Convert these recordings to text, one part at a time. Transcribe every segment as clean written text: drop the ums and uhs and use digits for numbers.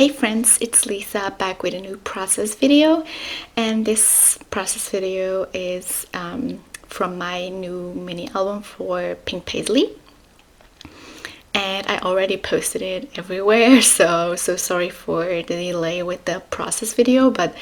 Hey friends, it's Lisa back with a new process video, and this process video is from my new mini album for Pink Paisley, and I already posted it everywhere, so sorry for the delay with the process video, but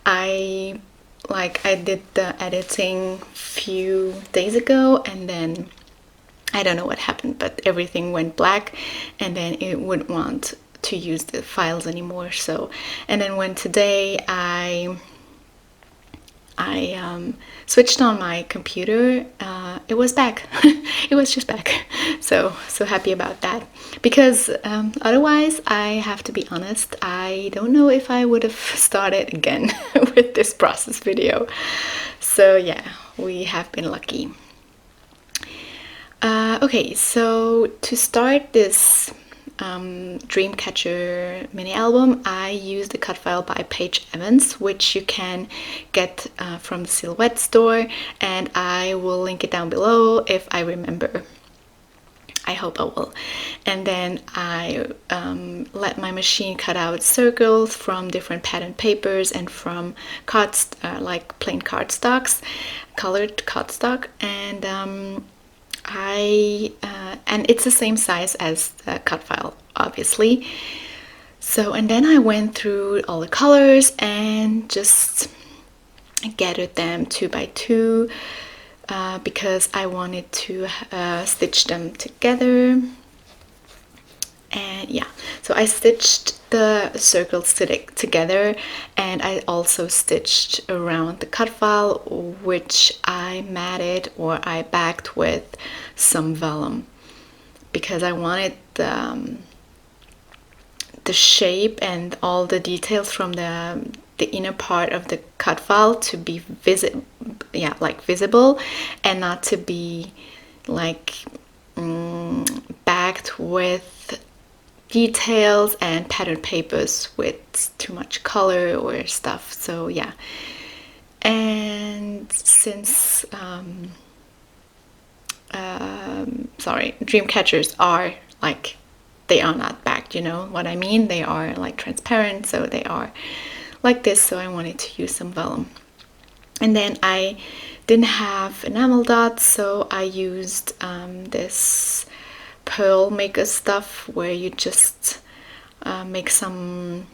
I did the editing a few days ago, and then I don't know what happened, but everything went black, and then it wouldn't want to use the files anymore. So, and then when today I switched on my computer, it was back. It was just back. So happy about that, because otherwise, I have to be honest, I don't know if I would have started again with this process video. So yeah, we have been lucky. Okay, so to start this Dreamcatcher mini album, I used the cut file by Paige Evans, which you can get from the Silhouette store, and I will link it down below if I remember. I hope I will. And then I let my machine cut out circles from different pattern papers and from cards, like plain cardstocks, colored cardstock, and and it's the same size as the cut file, obviously. So, and then I went through all the colors and just gathered them 2 by 2 because I wanted to stitch them together. And yeah, so I stitched the circles together, and I also stitched around the cut file, which I matted or I backed with some vellum, because I wanted the shape and all the details from the inner part of the cut file to be visible, and not to be like backed with details and pattern papers with too much color or stuff. So yeah, and since Dreamcatchers are like, they are not backed, you know what I mean? They are like transparent, so they are like this, so I wanted to use some vellum. And then I didn't have enamel dots, so I used this pearl maker stuff, where you just make some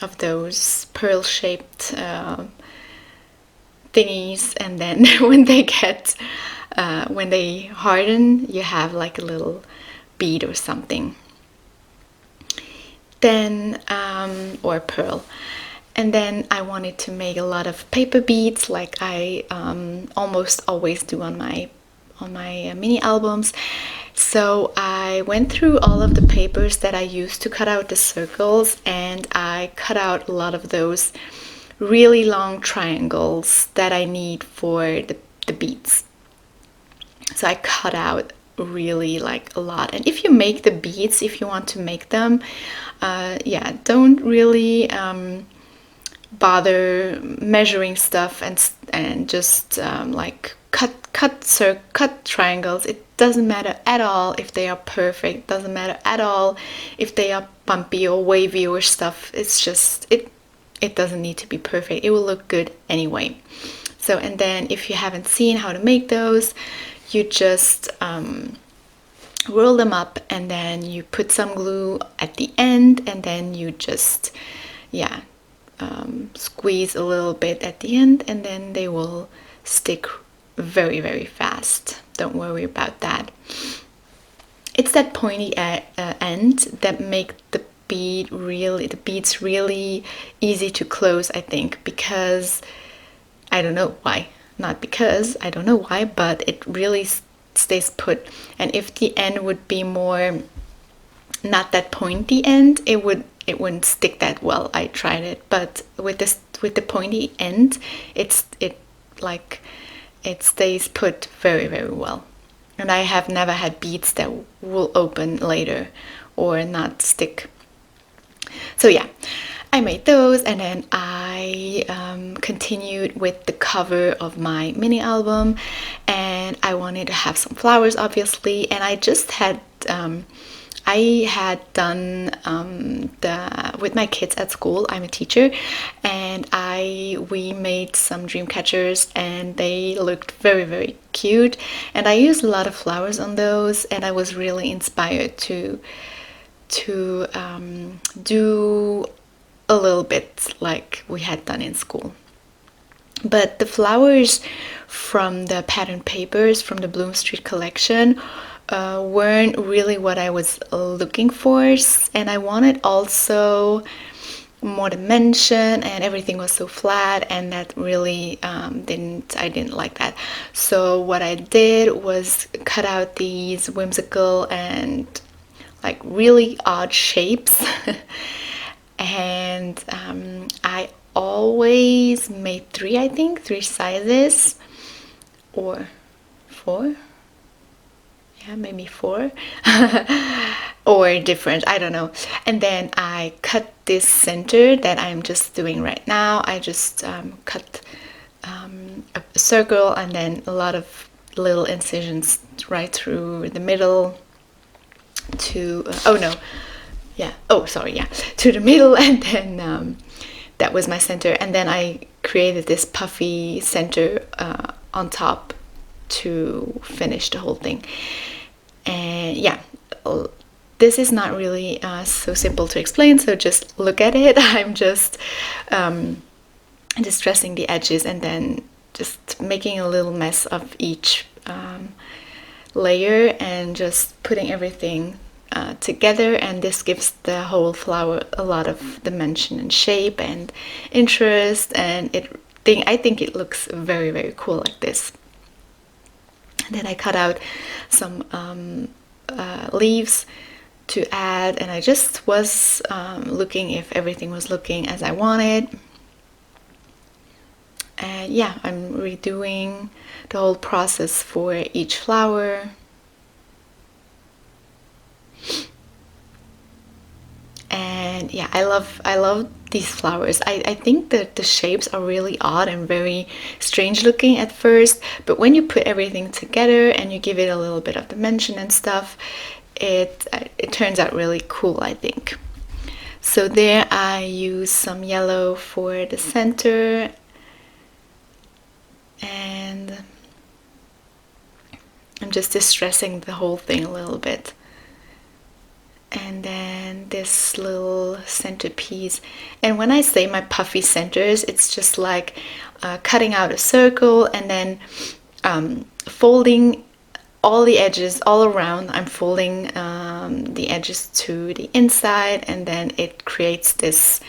of those pearl shaped thingies, and then when they get when they harden, you have like a little bead or something, then or pearl. And then I wanted to make a lot of paper beads, like I almost always do on my mini albums. So I went through all of the papers that I used to cut out the circles, and I cut out a lot of those really long triangles that I need for the beads. So I cut out really like a lot. And if you make the beads, if you want to make them, yeah, don't really bother measuring stuff and just like cut triangles. It doesn't matter at all if they are perfect. It doesn't matter at all if they are bumpy or wavy or stuff. It's just it doesn't need to be perfect. It will look good anyway. So, and then if you haven't seen how to make those, you just roll them up, and then you put some glue at the end, and then you just squeeze a little bit at the end, and then they will stick very, very fast. Don't worry about that. It's that pointy end that make the beads really easy to close, I think, because I don't know why. Not because I don't know why, but it really stays put. And if the end would be more not that pointy end, it wouldn't stick that well. I tried it, but with the pointy end, it stays put very, very well. And I have never had beads that will open later or not stick. So yeah, I made those, and then I continued with the cover of my mini album, and I wanted to have some flowers, obviously, and I just had I had done with my kids at school. I'm a teacher, and we made some dream catchers, and they looked very, very cute. And I used a lot of flowers on those, and I was really inspired to do a little bit like we had done in school. But the flowers from the pattern papers from the Bloom Street collection weren't really what I was looking for, and I wanted also more dimension, and everything was so flat, and that really I didn't like that. So what I did was cut out these whimsical and like really odd shapes and I always made three, I think, three sizes, or four, yeah, maybe four, or different, I don't know. And then I cut this center that I'm just doing right now. I just cut a circle and then a lot of little incisions right through the middle to to the middle, and then that was my center, and then I created this puffy center on top to finish the whole thing. And yeah, this is not really so simple to explain, so just look at it. I'm just distressing the edges and then just making a little mess of each layer and just putting everything together, and this gives the whole flower a lot of dimension and shape and interest, and I think it looks very, very cool like this. And then I cut out some leaves to add, and I just was looking if everything was looking as I wanted. And yeah, I'm redoing the whole process for each flower. And yeah, I love these flowers. I think that the shapes are really odd and very strange looking at first, but when you put everything together and you give it a little bit of dimension and stuff, it turns out really cool, I think. So there I use some yellow for the center, and I'm just distressing the whole thing a little bit. And then this little centerpiece, and when I say my puffy centers, it's just like cutting out a circle and then folding all the edges all around. I'm folding the edges to the inside, and then it creates this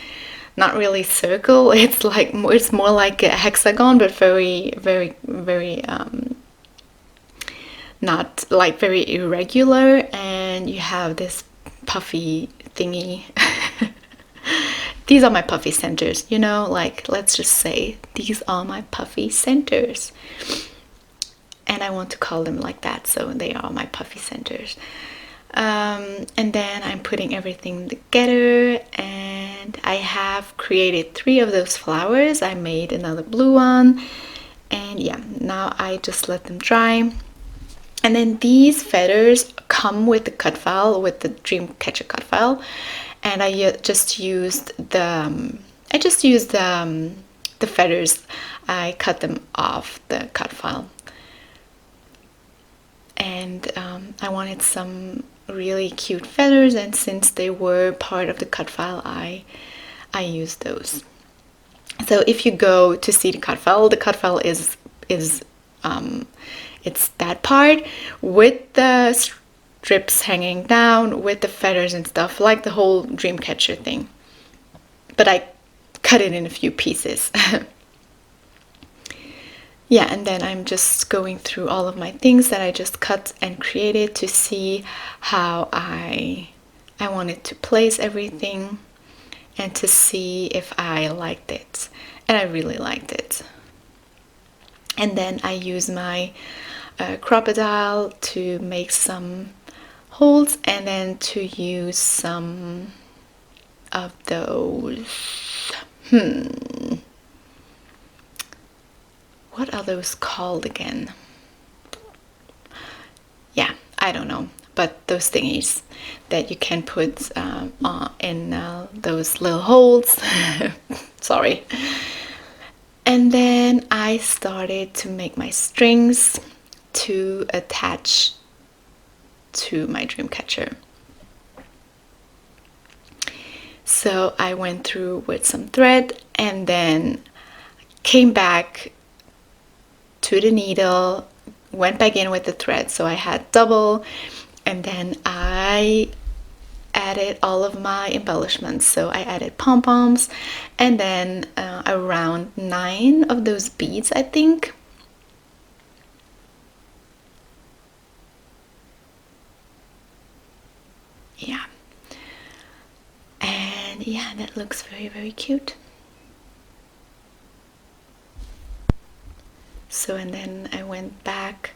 not really circle, it's like it's more like a hexagon, but very, very, very not like very irregular, and you have this puffy thingy. These are my puffy centers, you know, like let's just say these are my puffy centers, and I want to call them like that, so they are my puffy centers. And then I'm putting everything together, and I have created 3 of those flowers. I made another blue one, and yeah, now I just let them dry. And then these feathers come with the cut file, with the Dreamcatcher cut file, and I just used the feathers. I cut them off the cut file, and I wanted some really cute feathers, and since they were part of the cut file, I used those. So if you go to see the cut file is it's that part with the strips hanging down with the feathers and stuff, like the whole Dreamcatcher thing, but I cut it in a few pieces. Yeah, and then I'm just going through all of my things that I just cut and created to see how I wanted to place everything and to see if I liked it. And I really liked it. And then I use my crocodile to make some holes, and then to use some of those what are those called again? Yeah, I don't know, but those thingies that you can put in those little holes. Sorry. And then I started to make my strings to attach to my Dreamcatcher. So I went through with some thread and then came back to the needle, went back in with the thread, so I had double, and then I added all of my embellishments. So I added pom-poms and then around 9 of those beads, I think. Yeah. And yeah, that looks very, very cute. So, and then I went back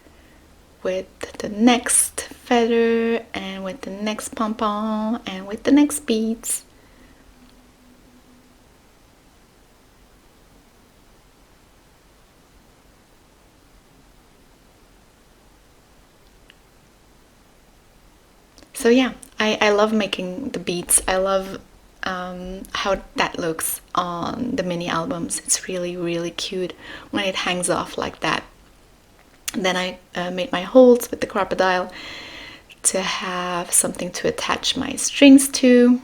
with the next feather and with the next pom-pom and with the next beads. So yeah, I love making the beads. I love how that looks on the mini albums. It's really, really cute when it hangs off like that. Then I made my holes with the crocodile to have something to attach my strings to.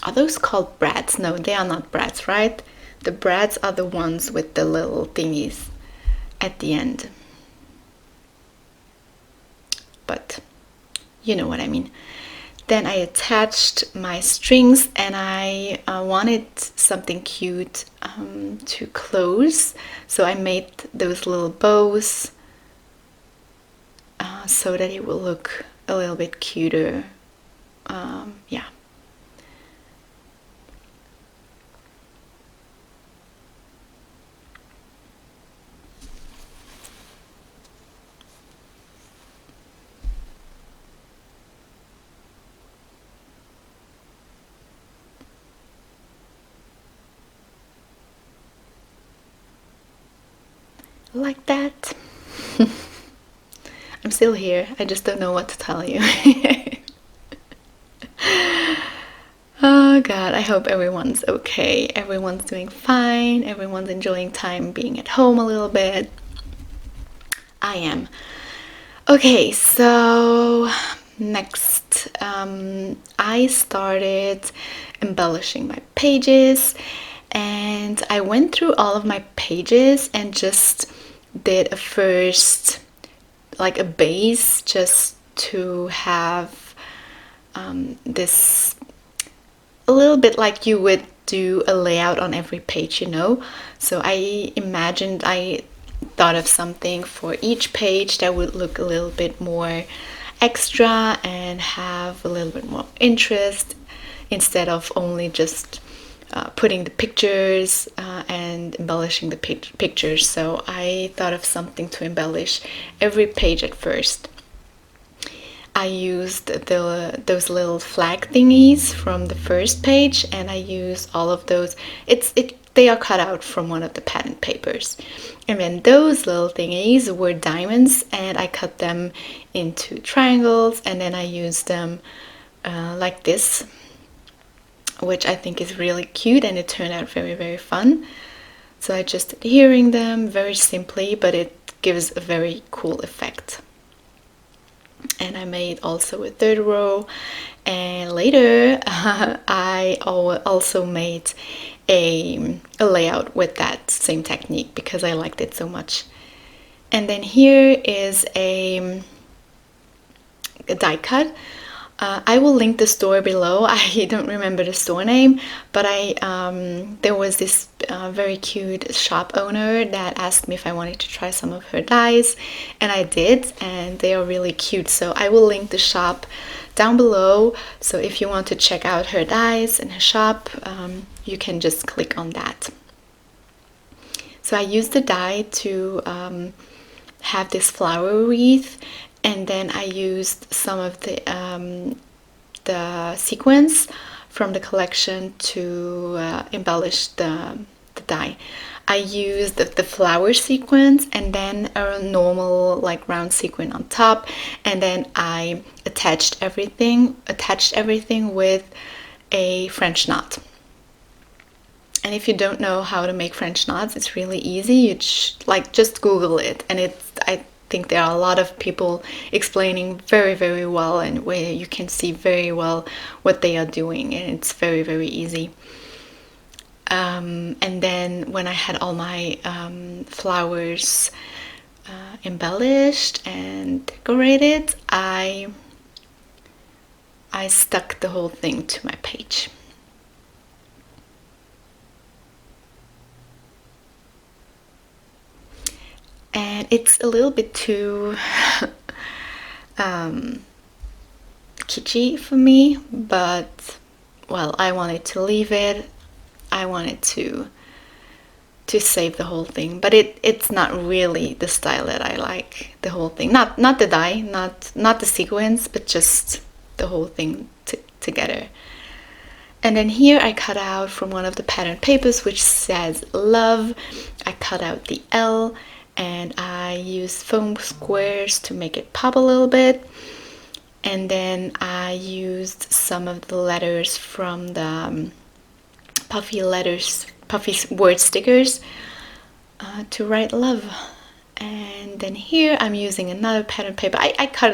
Are those called brads? No, they are not brads, right? The brads are the ones with the little thingies at the end. But you know what I mean. Then I attached my strings and I wanted something cute to close. So I made those little bows so that it will look a little bit cuter. Yeah. Like that. I'm still here. I just don't know what to tell you. Oh god, I hope everyone's okay. Everyone's doing fine. Everyone's enjoying time being at home a little bit. I am. Okay, so next, I started embellishing my pages, and I went through all of my pages and just did a first, like a base, just to have this a little bit like you would do a layout on every page, you know. So I thought of something for each page that would look a little bit more extra and have a little bit more interest, instead of only just putting the pictures and embellishing the pictures. So I thought of something to embellish every page at first. I used those little flag thingies from the first page, and I used all of those. They are cut out from one of the pattern papers. And then those little thingies were diamonds, and I cut them into triangles, and then I used them like this, which I think is really cute, and it turned out very, very fun. So I just adhering them very simply, but it gives a very cool effect. And I made also a third row, and later I also made a layout with that same technique because I liked it so much. And then here is a die cut. I will link the store below. I don't remember the store name, but there was this very cute shop owner that asked me if I wanted to try some of her dies, and I did, and they are really cute. So I will link the shop down below. So if you want to check out her dies and her shop, you can just click on that. So I used the die to have this flower wreath, and then I used some of the sequins from the collection to embellish the die. I used the flower sequence and then a normal like round sequin on top, and then I attached everything with a French knot. And if you don't know how to make French knots, it's really easy. You just Google it, and I think there are a lot of people explaining very, very well, and where you can see very well what they are doing, and it's very, very easy. And then when I had all my flowers embellished and decorated, I stuck the whole thing to my page. And it's a little bit too kitschy for me, but well, I wanted to leave it. I wanted to save the whole thing, but it's not really the style that I like. The whole thing, not the die, not the sequence, but just the whole thing together. And then here I cut out from one of the pattern papers which says love. I cut out the L, and I used foam squares to make it pop a little bit. And then I used some of the letters from the puffy word stickers to write love. And then here I'm using another pattern paper. I cut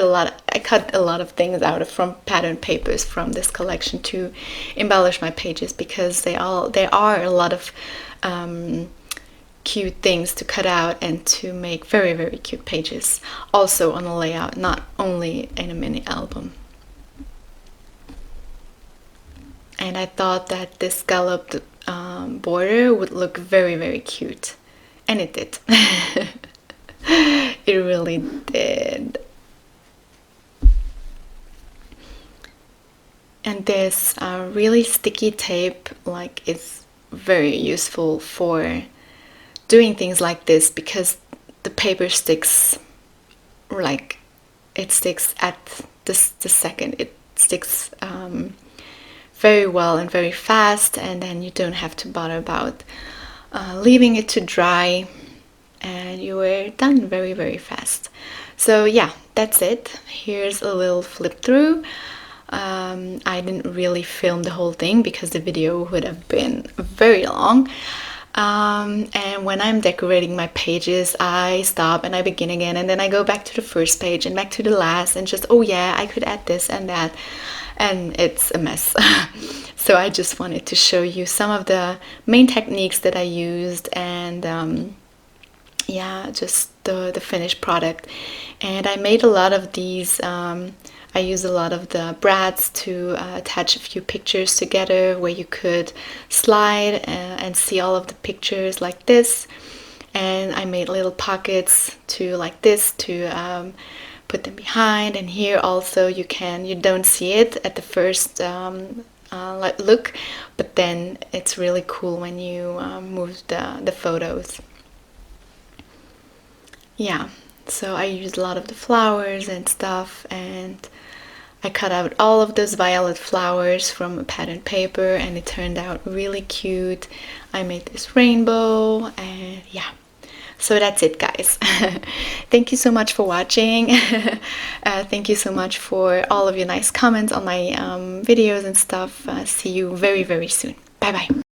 a lot of things out from pattern papers from this collection to embellish my pages, because there are a lot of cute things to cut out and to make very, very cute pages, also on a layout, not only in a mini album. And I thought that this scalloped border would look very, very cute, and it did. It really did. And this really sticky tape is very useful for doing things like this, because the paper sticks it sticks at the second. It sticks very well and very fast, and then you don't have to bother about leaving it to dry, and you were done very, very fast. So yeah, that's it. Here's a little flip through. I didn't really film the whole thing because the video would have been very long. And when I'm decorating my pages, I stop and I begin again, and then I go back to the first page and back to the last, and just, oh yeah, I could add this and that, and it's a mess. So I just wanted to show you some of the main techniques that I used, and yeah, just the finished product. And I made a lot of these. I used a lot of the brads to attach a few pictures together where you could slide and see all of the pictures like this. And I made little pockets like this to put them behind. And here also you don't see it at the first look, but then it's really cool when you move the photos. Yeah, so I used a lot of the flowers and stuff, and I cut out all of those violet flowers from a pattern paper, and it turned out really cute. I made this rainbow, and yeah. So that's it, guys. Thank you so much for watching. Thank you so much for all of your nice comments on my videos and stuff. See you very, very soon. Bye bye.